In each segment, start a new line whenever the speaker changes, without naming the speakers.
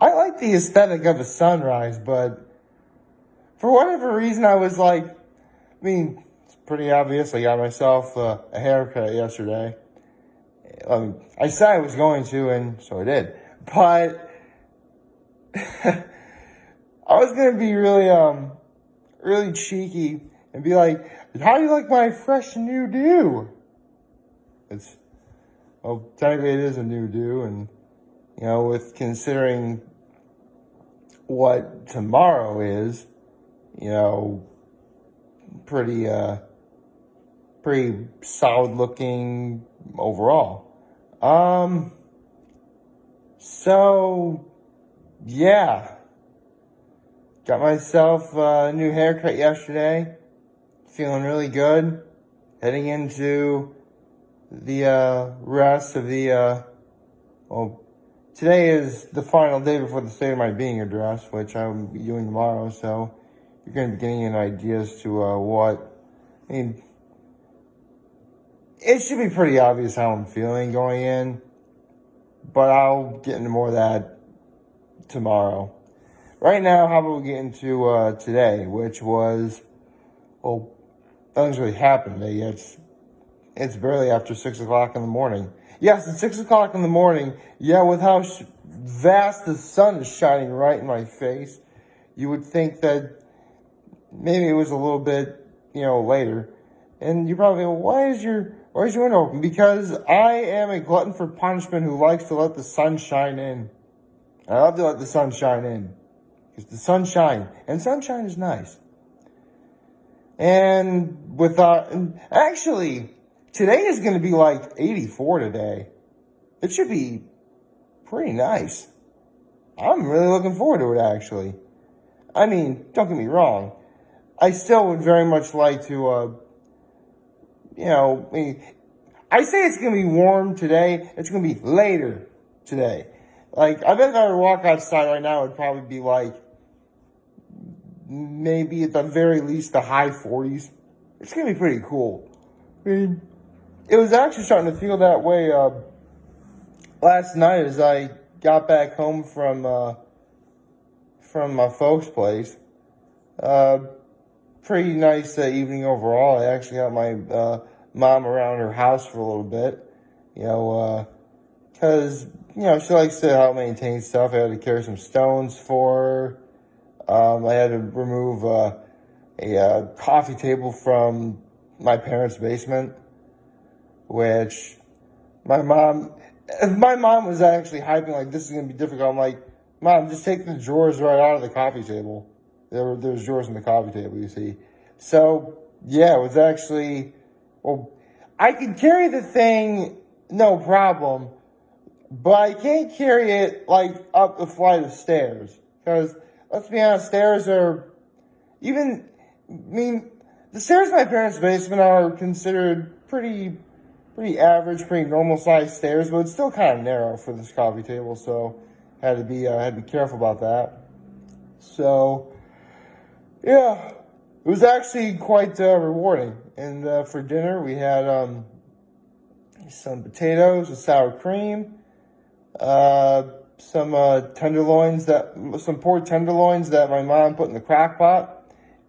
I like the aesthetic of a sunrise, but for whatever reason, I was like, it's pretty obvious. I got myself a haircut yesterday. I said I was going to, and so I did. But I was gonna be really cheeky and be like, "How do you like my fresh new do?" Technically it is a new do, and with considering what tomorrow is, pretty pretty solid looking overall. So yeah, got myself a new haircut yesterday. Feeling really good. Heading into the rest of the today is the final day before the State of My Being address, which I will be doing tomorrow. So you're going to be getting an idea as to it should be pretty obvious how I'm feeling going in, but I'll get into more of that tomorrow. Right now, how about we get into today, which was, nothing's really happened today yet. It's barely after 6 o'clock in the morning. Yes, it's 6 o'clock in the morning. Yeah, with how vast the sun is shining right in my face, you would think that maybe it was a little bit, later. And you probably go, why is your window open? Because I am a glutton for punishment who likes to let the sun shine in. I love to let the sun shine in. Because the sunshine, and sunshine is nice. And actually, today is going to be like 84 today. It should be pretty nice. I'm really looking forward to it, actually. Don't get me wrong. I still would very much like to, I say it's going to be warm today. It's going to be later today. I bet if I were to walk outside right now, it would probably be like maybe at the very least the high 40s. It's going to be pretty cool. It was actually starting to feel that way last night as I got back home from my folks' place. Pretty nice evening overall. I actually got my mom around her house for a little bit, because she likes to help maintain stuff. I had to carry some stones for her. I had to remove a coffee table from my parents' basement, which my mom was actually hyping like this is gonna be difficult. I'm like, Mom, just take the drawers right out of the coffee table. There's drawers in the coffee table, you see. So yeah, it was actually I could carry the thing no problem, but I can't carry it up the flight of stairs because let's be honest, stairs are the stairs in my parents' basement are considered pretty average, pretty normal sized stairs, but it's still kind of narrow for this coffee table, so had to be careful about that. So yeah, it was actually quite rewarding. And for dinner we had some potatoes with sour cream, some pork tenderloins that my mom put in the crock pot.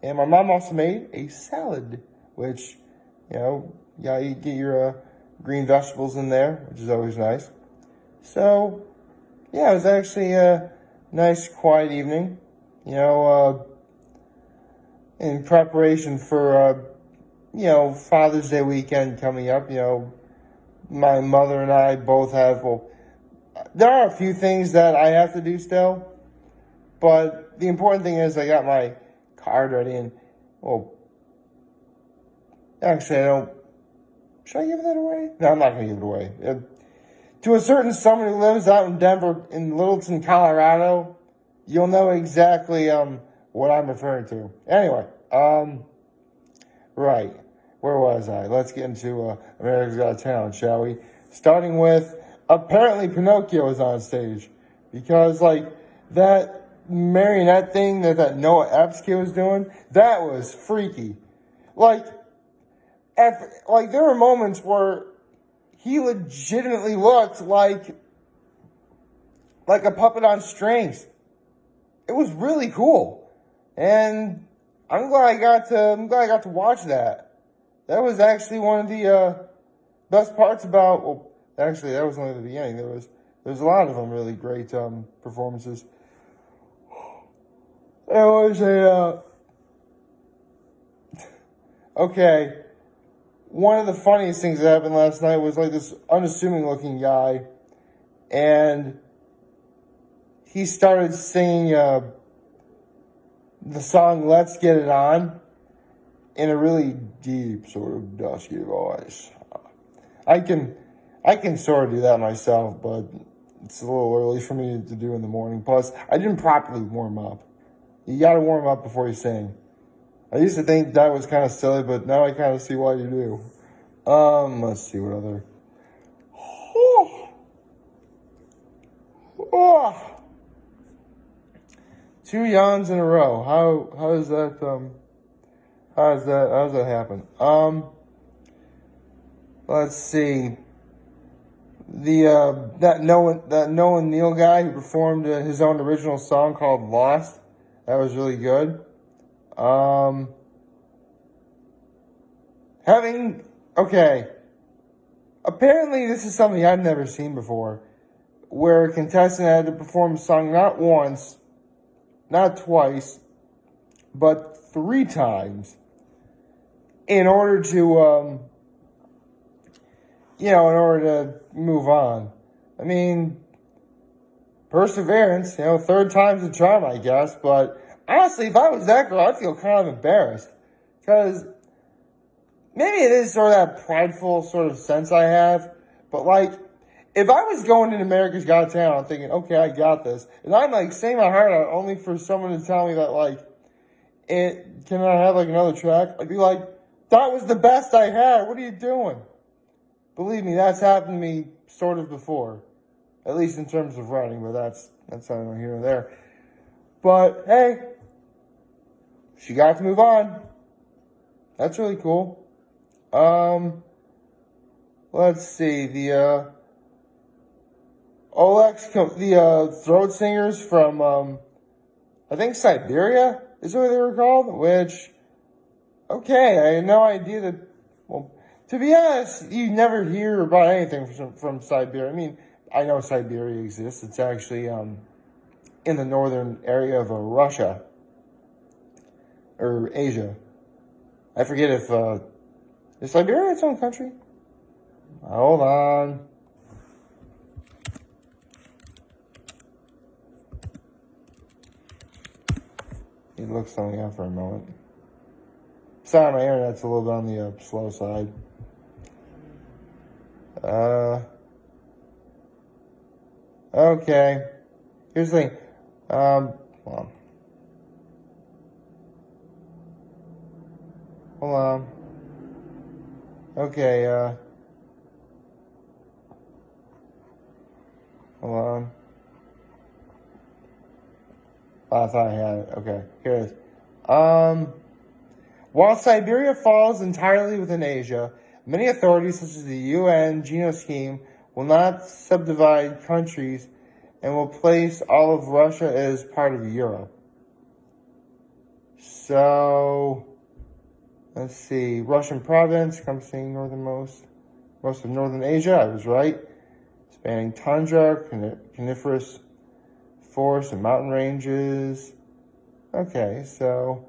And my mom also made a salad, which, you get your green vegetables in there, which is always nice. So, yeah, it was actually a nice, quiet evening, in preparation for, Father's Day weekend coming up. My mother and I both have, there are a few things that I have to do still, but the important thing is I got my card ready and, actually I don't, should I give that away? No, I'm not going to give it away. To a certain someone who lives out in Denver, in Littleton, Colorado, you'll know exactly what I'm referring to. Anyway, right, where was I? Let's get into America's Got Talent, shall we? Starting with, apparently Pinocchio is on stage, because that marionette thing that Noah Epps kid was doing, that was freaky. There were moments where he legitimately looked like like a puppet on strings. It was really cool, and I'm glad I got to watch that. That was actually one of the best parts about. Well, actually, that was only the beginning. There's a lot of them really great performances. There was a okay. One of the funniest things that happened last night was like this unassuming looking guy, and he started singing the song "Let's Get It On" in a really deep, sort of dusky voice. I can sort of do that myself, but it's a little early for me to do in the morning. Plus, I didn't properly warm up. You got to warm up before you sing. I used to think that was kind of silly, but now I kind of see why you do. Let's see what other. Oh. 2 yawns in a row. How does that how does that happen? Let's see. The that Noah Neal guy who performed his own original song called "Lost." That was really good. Okay. Apparently, this is something I've never seen before, where a contestant had to perform a song not once, not twice, but 3 times in order to, in order to move on. I mean, perseverance, 3rd time's a charm, I guess. But honestly, if I was that girl, I'd feel kind of embarrassed. Because maybe it is sort of that prideful sort of sense I have. But, like, if I was going in America's Got Talent, I'm thinking, okay, I got this. And I'm, like, saying my heart out only for someone to tell me that, like, can I have, like, another track? I'd be like, that was the best I had. What are you doing? Believe me, that's happened to me sort of before. At least in terms of writing, but that's not here or there. But, hey, she got to move on. That's really cool. Let's see, the throat singers from, I think Siberia is what they were called, which, okay, I had no idea that, well, to be honest, you never hear about anything from Siberia. I mean, I know Siberia exists. It's actually, in the northern area of Russia, or Asia. I forget if, is Siberia its own country? Hold on. He looks something up for a moment. Sorry, my internet's a little bit on the slow side. Okay. Here's the thing. Well, hold on. Okay, hold on. Oh, I thought I had it. Okay, here it is. While Siberia falls entirely within Asia, many authorities, such as the UN Geno Scheme, will not subdivide countries and will place all of Russia as part of Europe. So, let's see. Russian province, encompassing most of northern Asia. I was right. Spanning tundra, coniferous forests, and mountain ranges. Okay, so...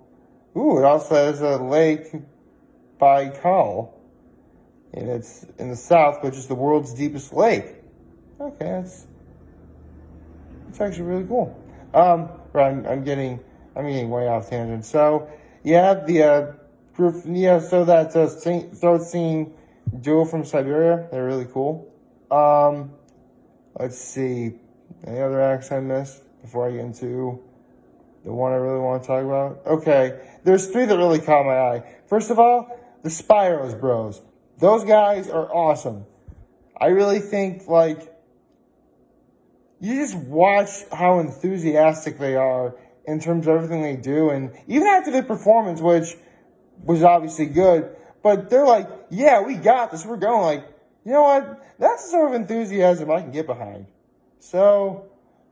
Ooh, it also has a lake Baikal. And it's in the south, which is the world's deepest lake. Okay, that's actually really cool. Right, I'm getting way off tangent. So, yeah, the group, so that throat singing duo from Siberia, they're really cool. Let's see, any other acts I missed before I get into the one I really want to talk about? Okay, there's 3 that really caught my eye. First of all, the Spyros Bros. Those guys are awesome. I really think, like, you just watch how enthusiastic they are in terms of everything they do. And even after their performance, which was obviously good, but they're like, yeah, we got this. We're going. Like, you know what? That's the sort of enthusiasm I can get behind. So,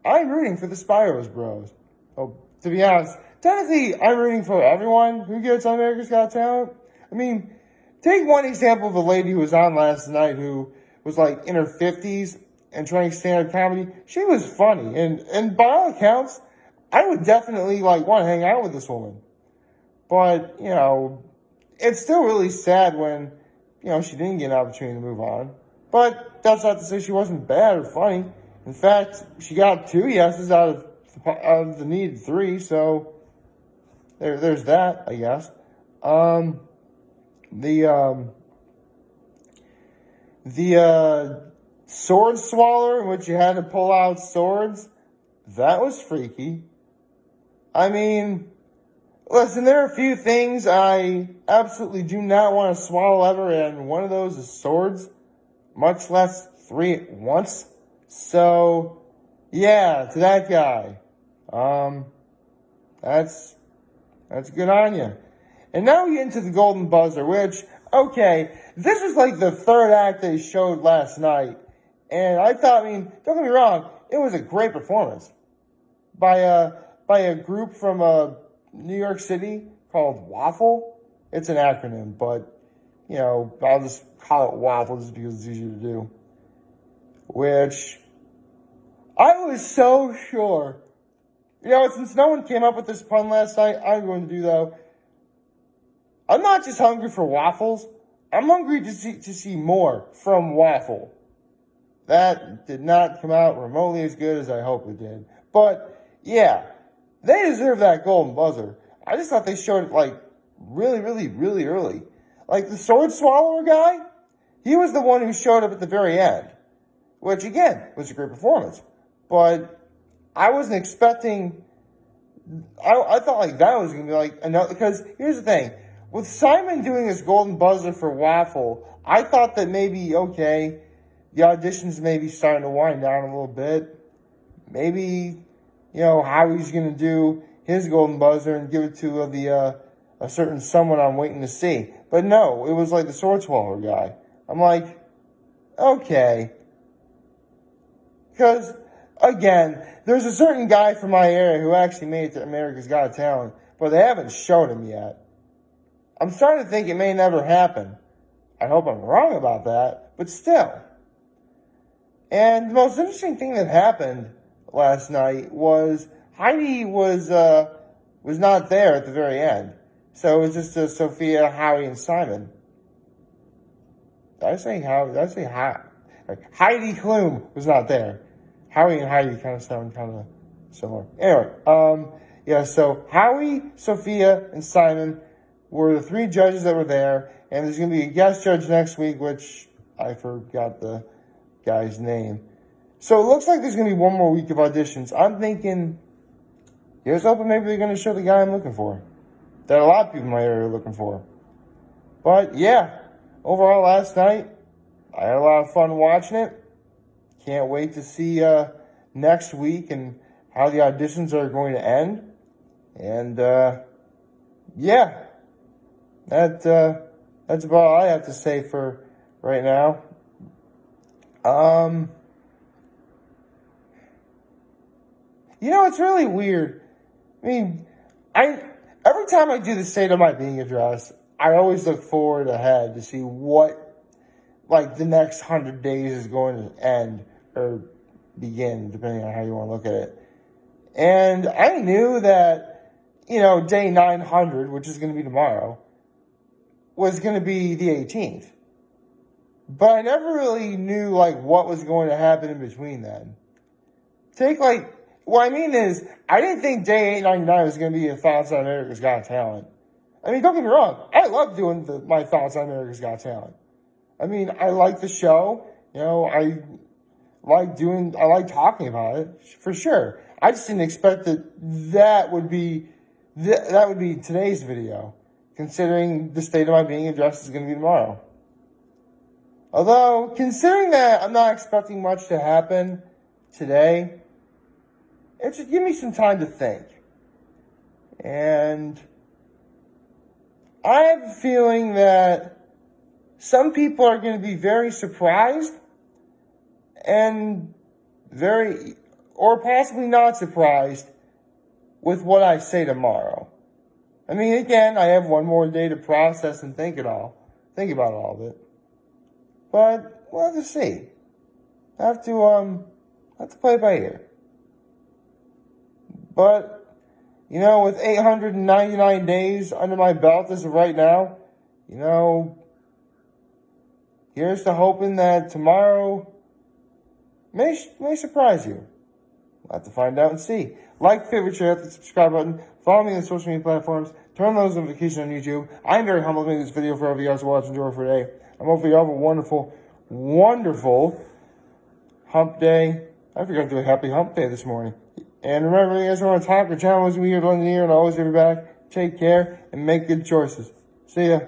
I'm rooting for the Spyros Bros. Oh, to be honest, technically, I'm rooting for everyone who gets on America's Got Talent. I mean, take one example of a lady who was on last night who was like in her 50s and trying stand-up comedy. She was funny, and by all accounts, I would definitely like want to hang out with this woman. But, you know, it's still really sad when, you know, she didn't get an opportunity to move on. But that's not to say she wasn't bad or funny. In fact, she got 2 yeses out of the needed 3, so there's that, I guess. The sword swallower in which you had to pull out swords, that was freaky. I mean, listen, there are a few things I absolutely do not want to swallow ever, and one of those is swords, much less 3 at once. So, yeah, to that guy, that's good on you. And now we get into the golden buzzer, which, okay, this was like the 3rd act they showed last night, and I thought, I mean, don't get me wrong, it was a great performance by a group from New York City called Waffle. It's an acronym, but, you know, I'll just call it Waffle just because it's easier to do. Which, I was so sure. You know, since no one came up with this pun last night, I'm going to do, though. I'm not just hungry for waffles. I'm hungry to see more from Waffle. That did not come out remotely as good as I hoped it did. But, yeah, they deserve that golden buzzer. I just thought they showed it, like, really, really, really early. Like, the sword swallower guy, he was the one who showed up at the very end. Which, again, was a great performance. But I wasn't expecting... I thought, like, that was going to be, like, another... Because, here's the thing. With Simon doing his golden buzzer for Waffle, I thought that maybe, okay, the auditions may be starting to wind down a little bit. Maybe, you know, Howie's going to do his golden buzzer and give it to a certain someone I'm waiting to see. But no, it was like the sword swallower guy. I'm like, okay. Because, again, there's a certain guy from my area who actually made it to America's Got Talent, but they haven't shown him yet. I'm starting to think it may never happen. I hope I'm wrong about that, but still. And the most interesting thing that happened last night was Heidi was not there at the very end. So it was just Sophia, Howie, and Simon. Did I say Howie? Did I say Howie? Heidi Klum was not there. Howie and Heidi kind of sound kind of similar. Anyway, yeah, so Howie, Sophia, and Simon were the 3 judges that were there, and there's going to be a guest judge next week, which I forgot the guy's name. So it looks like there's going to be one more week of auditions. I'm thinking, here's hoping maybe they're going to show the guy I'm looking for, that a lot of people in my area are looking for. But yeah, overall last night, I had a lot of fun watching it. Can't wait to see next week and how the auditions are going to end. And yeah. That's about all I have to say for right now. You know, it's really weird. I mean, every time I do the State of My Being address, I always look forward ahead to see what, like, the next 100 days is going to end or begin, depending on how you want to look at it. And I knew that, you know, day 900, which is going to be tomorrow, was going to be the 18th. But I never really knew, like, what was going to happen in between then. What I mean is, I didn't think day 899 was going to be a Thoughts on America's Got Talent. I mean, don't get me wrong. I love doing my Thoughts on America's Got Talent. I mean, I like the show. You know, I like talking about it, for sure. I just didn't expect that would be today's video, considering the State of My Being address is going to be tomorrow. Although, considering that I'm not expecting much to happen today, it should give me some time to think. And I have a feeling that some people are going to be very surprised and or possibly not surprised with what I say tomorrow. I mean, again, I have one more day to process and think about all of it. But we'll have to see. I have to play it by ear. But, with 899 days under my belt as of right now, here's to hoping that tomorrow may surprise you. We'll have to find out and see. Like, favorite, share, hit the subscribe button. Follow me on social media platforms. Turn on those notifications on YouTube. I'm very humbled to make this video for all of you guys to watch and enjoy for today. I'm hoping you have a wonderful, wonderful hump day. I forgot to do a happy hump day this morning. And remember, you guys want to talk or challenge me here to lend an ear and always have your back. Take care and make good choices. See ya.